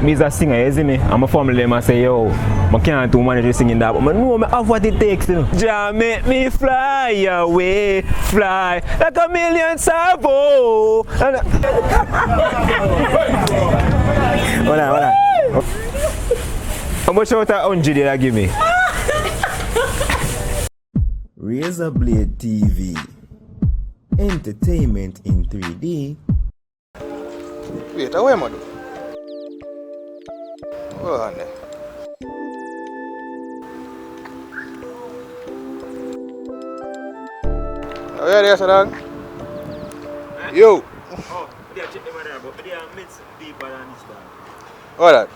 me is a singer, you see me? And my family them say, yo, I can't do manage singing that, but I know I have what it takes, you know. Jah make me fly away, fly like a million salvo. Hold on. How much out of 100 did I give me? Razablade TV. Entertainment in 3D. Wait, where am I doing? Hold on there. Oh, yeah, there's a dog. Yo! Oh, they are checking my but they are mixed deeper than this dog. Hold on.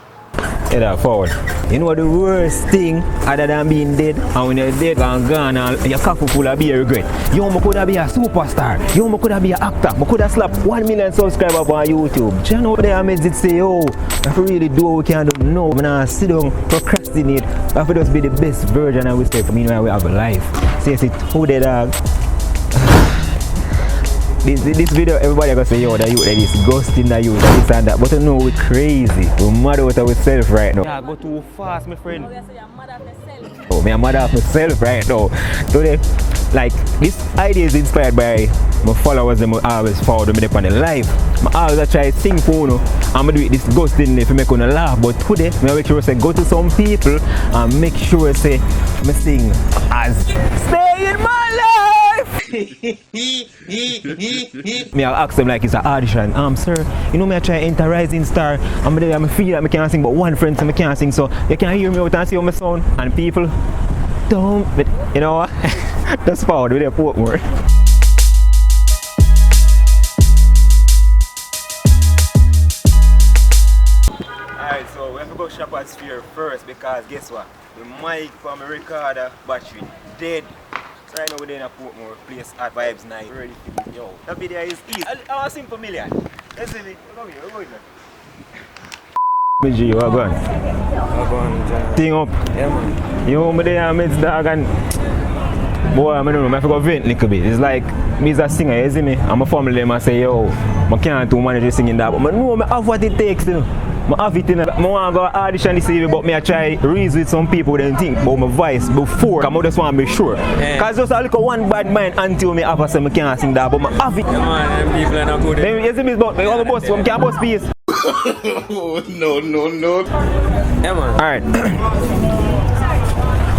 Head up forward. You know the worst thing other than being dead, and when you're dead and gone and your coffee full of be a regret. You could be a superstar, you could be an actor, you could have slapped 1 million subscribers on YouTube. Do you know they amazed it say, oh, if we really do what we can do, no, when I sit down, procrastinate, if we just be the best version of ourselves, meanwhile we have a life. Say it, who the dog? This video, everybody gonna say, yo, that you, that is ghosting, that you, that this and that. But you know, we're crazy. We're mad out of ourselves right now. Yeah, go too fast, my friend. Oh, so you're mad at yourself. Oh, I'm mad at myself right now. Today, like, this idea is inspired by my followers that I always follow me up on the live. I always try to sing for you. I'm gonna do it this ghosting if you make you laugh. But today, I make sure I say go to some people and make sure I say I sing as stay in my life. Me I'll ask them like it's an audition. Sir, you know me I try to enter Rising Star. I'm there, I feel like I can't sing, but one friend says I can't sing, so you can hear me out and see how my sound. And people don't, but you know what? That's forward with their Portmore. Alright, so we have to go shop at Sphere first because guess what? The mic from the recorder battery dead. So right now we're in a Portmore place at Vibes Night. Ready for it, yo. That video is easy. I want to sing for million. Let's see it. We're going there. G, what going? Thing up. Yeah, man. You over there and meet dog and boy, I don't know, I have to go vent a little bit. It's like me as a singer, you see me? And my family them I say, yo, I can't do manage singing that, but I know I have what it takes, you know. I have it in I want to go audition this evening, but I try to reason with some people who don't think about my voice before, because I just want to be sure. Because just a little one bad mind until I have to say I can't sing that, but I have it. Yeah, man, them people are not good. You see me, but I have a bus, I can't bus piece. No. Yeah, man. Alright.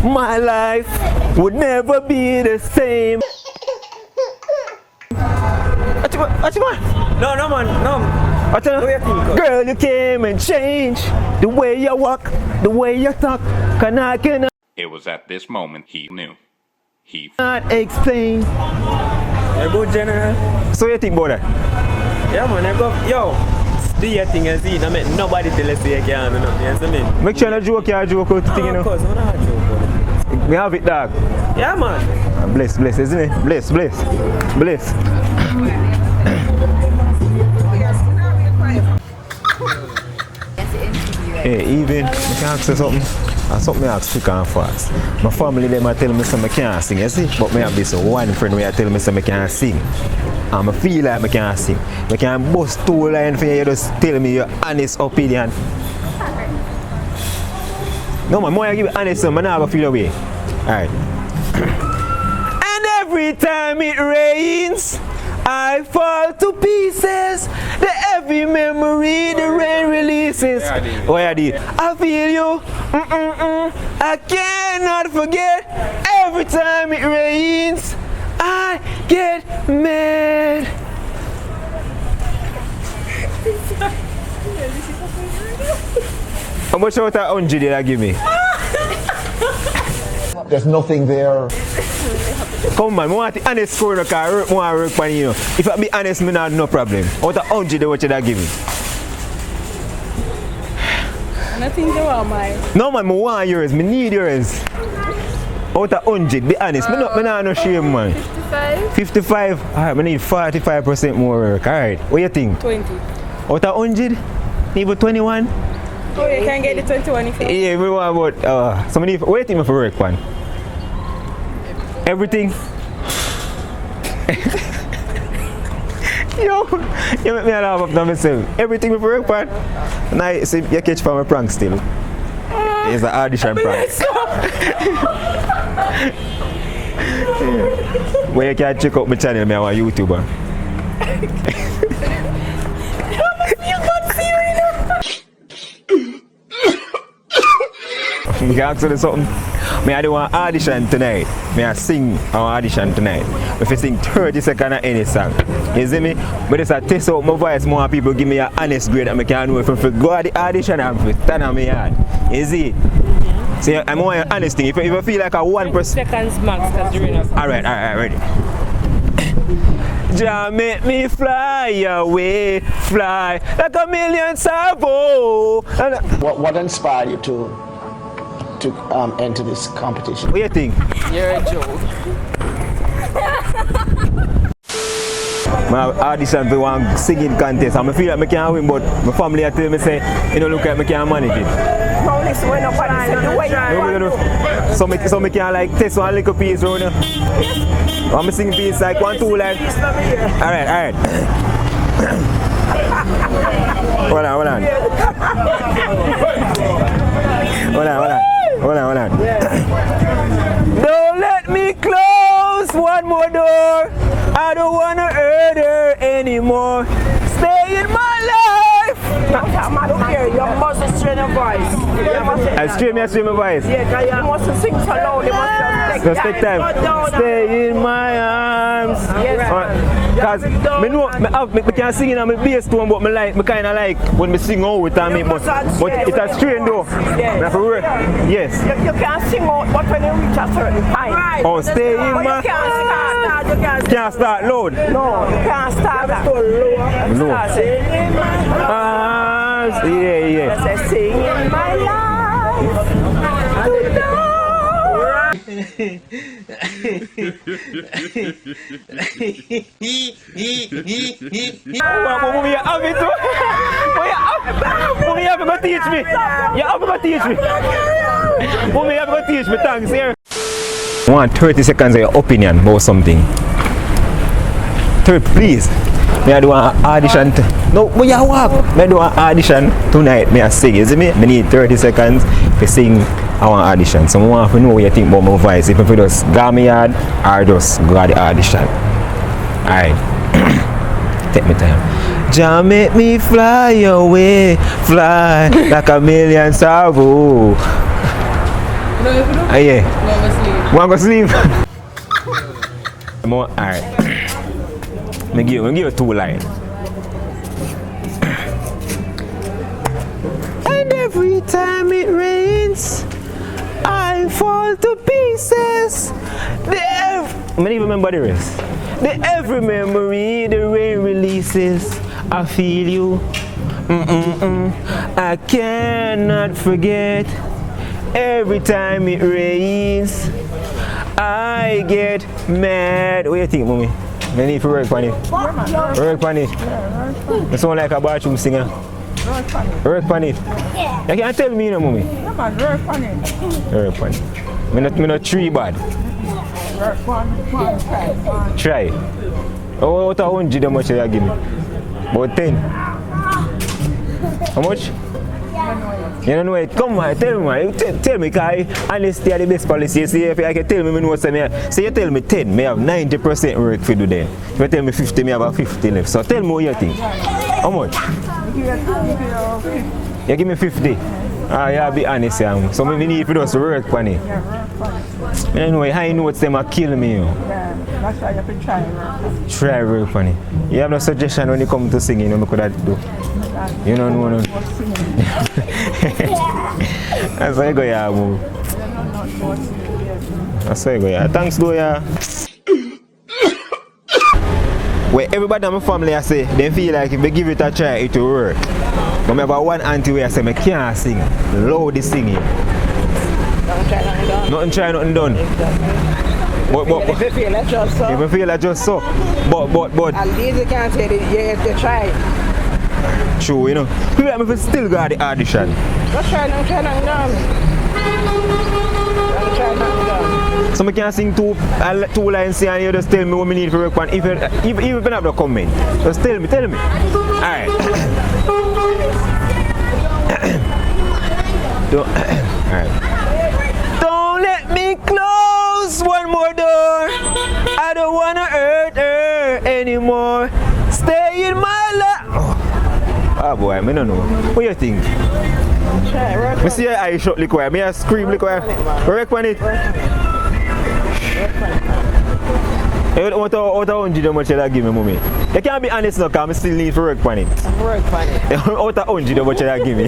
My life would never be the same. What you want? No, man, no. Girl, you came and changed the way you walk, the way you talk. Cannot It was at this moment he knew. He not explain. You good, General? So you think about that? Yeah, man, I go, yo, do your thing and see. I mean, nobody tell us you can't do nothing, you see me? Make sure you joke out the thing, you know. Of course, I'm not joking. We have it, dog. Yeah, man. Bless, isn't it? Bless. Hey, even, I can ask you something. And something I ask quick and fast. My family them tell me I can't sing, you see? But I have this one friend where tell me I can't sing. And I feel like I can't sing. I can bust 2 lines for you, just tell me your honest opinion. No man, I give you honest, so I'm not going to feel away. Alright. And every time it rains, I fall to pieces. The heavy memory the rain releases. Oh yeah, I feel you. I cannot forget. Every time it rains, I get mad. How much out of 100 did I give me? There's nothing there. Come on, I want the honest score because I want to work on you. If I be honest, I have no problem. Out of 100, what should I give me? Nothing you want mine. No man, I want yours, I need yours. Out of 100, be honest, I not no shame, man. 55? 55? Alright, I need 45% more work. Alright, what do you think? 20. Out of 100? Need about 21? Oh, you can get the 21 if you want. Yeah, we want about, so I need, what do you think for work, man? Everything? Yo, you make me laugh up now myself. Everything we work on. And I see you catch from a prank still. It's an audition prank. Where you can check out my channel, me I'm a YouTuber. You can ask me something. Me I do an audition tonight. Me I sing an audition tonight. If I sing 30 seconds of any song. You see me? But just I test out my voice, more people give me an honest grade and I can know if I go at the audition and if I stand on my yard. You see? See, I'm more honest thing. If I feel like a 1%. Seconds max because you're enough. Alright, ready. Jah make me fly away, fly like a million salvo. What inspired you to enter this competition? What do you think? You're a joke. I audition for one singing contest and I feel like I can't win, but my family tell me say, you know, look like I can't manage it. No, listen, when nobody said the way you So I can like test one little piece around you. I'm singing piece like 1, 2 like. Alright. Hold on. Don't let me close one more door. I don't wanna hurt her anymore. Stay in my life. You must strain your voice. I strain my voice. Yeah, you mustn't sing so loud. You must take time. Stay in my arms. Because I can sing in my bass tone, but I kind of like when I sing out with me. But it's a strain though. Yes. You can't sing out, but when you reach a certain time. Oh, stay in my arms. You can't start loud. No, you can't start that. No. Yeah. Sing in my life. Mommy, you have to teach me. Mommy, you have to teach me. Thanks, here. I want 30 seconds of your opinion about something. 30, please. Me I do an audition. No, but you walk. Me I do an audition tonight. Me I sing. You see me? Me need 30 seconds to sing our audition. So I want to know what you think about my voice. If I just go my yard or just go at the audition. Alright. Take me time. Jah make me fly away, fly like a million salvo. No, if you don't. Yeah. No, Want to sleep? Alright. I give you 2 lines. And every time it rains, I fall to pieces. I don't even remember the rest. Every memory the rain releases, I feel you. I cannot forget. Every time it rains, I get mad. What do you think, mommy? I need to work on it. Work on it. You sound like a bathroom singer. Work on it. You can't tell me, you know, mommy. Work on it. Work on it. I'm not 3 bad. Try. Oh, what 100 how much you give me? About 10. How much? You don't know it. Come on, tell me. Tell me, because honesty is the best policy. See, if you can tell me, I know say you tell me 10, I have 90% work to do then. If you tell me 50, I have 50 left. So tell me what you think. How much? You give me 50. Ah, you be honest, yeah. So I need to just work on it. I know high notes them kill me. That's why you have to try work on it. You have no suggestion when you come to singing, you could do. You don't know. No. That's why you go here, move. That's why you go here. Thanks, though, yeah. Where everybody in my family, I say, they feel like if they give it a try, it will work. But I have one auntie where I say, I can't sing. Loud the singing. Nothing try, nothing done. But if you feel like just so. If you feel like just so. But. At least you can't say that you have to try. True, you know. People like me still got the audition. Just try nothing done. So I can sing two lines here and you just tell me what I need for work on. Even if you have no comment, just tell me. Alright. Alright. Don't let me close one more door. I don't wanna hurt her anymore. Stay in my life. Oh boy, I don't know. What do you think? I see your eye shut like where. I scream like where. Work on it. What out of 100 how much you give me, mommy? You can't be honest now because I still need to work on it. Work on it. Out of 100 how much you give me?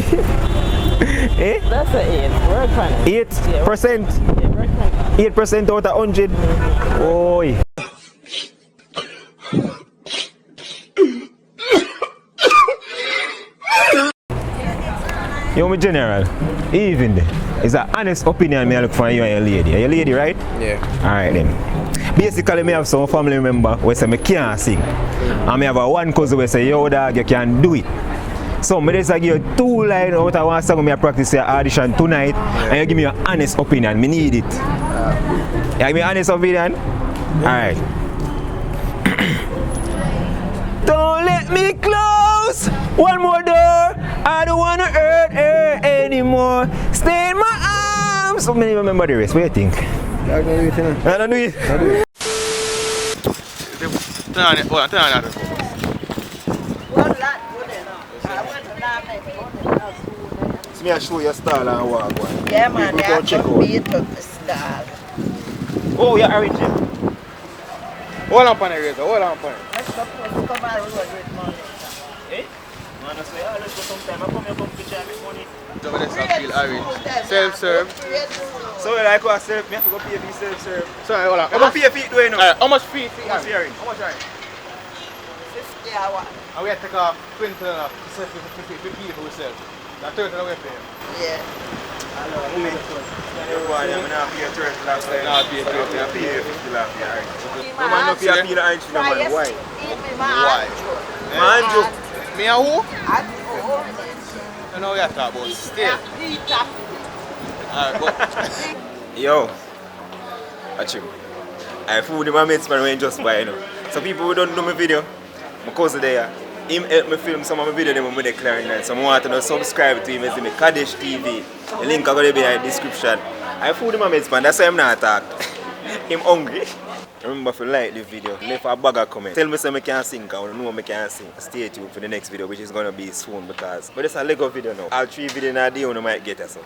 Eh? That's an 8. Work on it. 8%? Yeah, work on it. 8% out of 100? Oi. You know me general, even it's an honest opinion I look for you and your lady. Are you a lady, right? Yeah. Alright then. Basically, I have some family member who say I can't sing. And I have one cousin who say, yo dog, you can do it. So I just give you 2 lines out of one song I practice your audition tonight and you give me your honest opinion. I need it. You give me honest opinion? Alright. Don't let me close one more door. I don't wanna hurt her anymore. Stay in my arms. So many remember the rest. What do you think? I don't do it. Turn on it. Turn on it. So me I show you style and walk one. Yeah, man, they have check to out. beat up the style. Oh, you're arranging. Hold on, pan it, Razor. Hold on, pan it. Let's go come and road with money. Eh? Man, I say, let's go sometime. I come here, come to charge with money. So let's feel orange. Self-serve. So you like what self? Me have to go pay for self-serve. Sorry, hold on. I'm going to pay for it doing now. How much fee? How much hearing? How much hearing? 50 hours. And we have to take off 20 to pay for ourselves. That's 30 we pay. Yeah. I'm not pay 30 last time. Nah, pay 30. I'm pay 50 last year. My Man, no pay a feel orange for no man. Why? Why? Man, joke. Me and who? I know we have to talk about still. Peter. Alright, but Yo, actually, I food in my mates man when just buy, you know. So people who don't know my video, my cousin there, him help me film some of my video them with the clarinet. So I want to subscribe to him as me Kaddish TV. The link are gonna be in the description. I food in my mates man, that's why I'm not attacked. Him hungry. Remember if you like the video, leave a bag of comment. Tell me so I can sing, because I know I can sing. Stay tuned for the next video, which is gonna be soon because but it's a Lego video now. All 3 videos in a day you might get us.